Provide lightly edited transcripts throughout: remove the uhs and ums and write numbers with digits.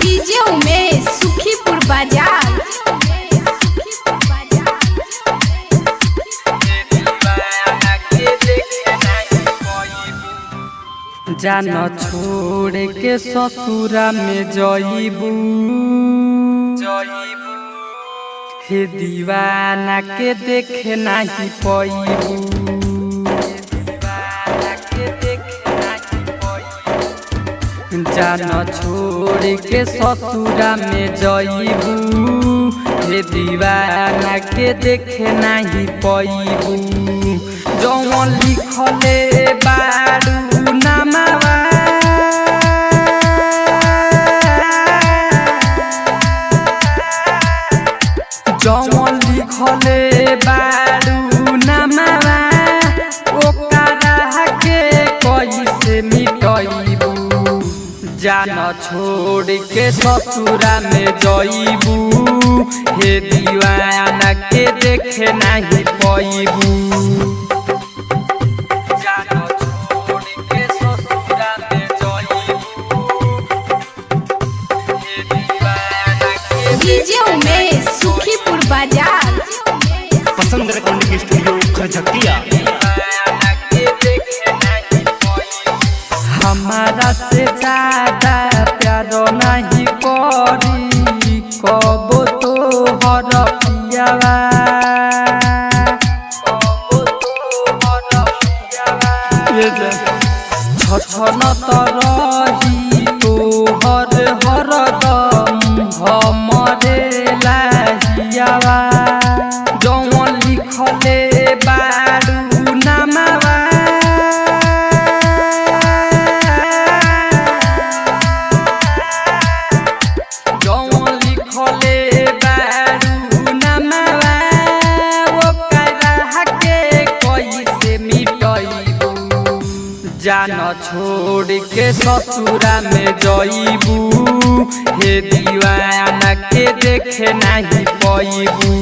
DJ Umesh Sukhipur बाजार। जान छोड़ के ससुरा में जइबू हे दीवाना के देखे नहीं पइबू। जान छोड़ के ससुरा में जइबू हे दीवाना के देखे नहीं पइबू। जौन लिखले बारू नामावा जौन लिखले बारू नामावा ओकरा के कैसे मिटइबू। जान छोड़ के ससुरा में जइबू हे दीवाना के देखे नहीं पइबू। डीजे उमेश सुखीपुर बाजार। पसंद रिकॉर्डिंग स्टूडियो खरझटिया। हमारा से ज्यादा प्यार नहीं करी कबो तो हर पियावा। छछन तरही तोहर हरदम हमरे लाहियावा। जौन लिखले बारू नामावा जौन लिखले बारू नामावा ओकरा के कैसे मिटइबू। जान छोड़ के ससुरा में जइबू हे दीवाना के देखे नहीं पइबू।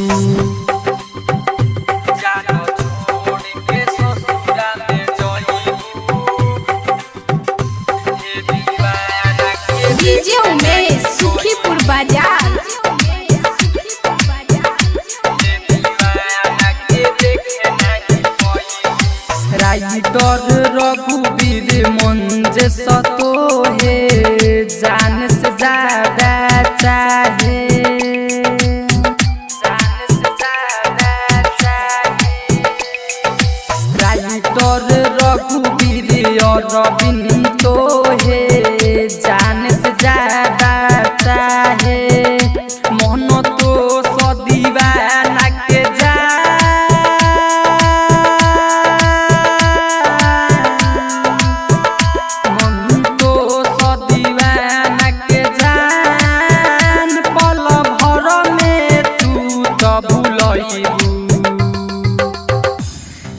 डीजे उमेश सुखीपुर बाजार। राइटर रघुवीर मंजे सतो है जान से ज्यादा चाहे। राइटर रघुवीर अरविंद तो है जान से ज्यादा चाहे। मोहन तो सदीवाना के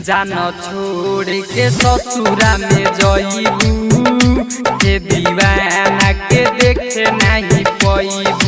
जान छोड़ के ससुरा में जइबू हे दीवाना के देखे नहीं पइबू।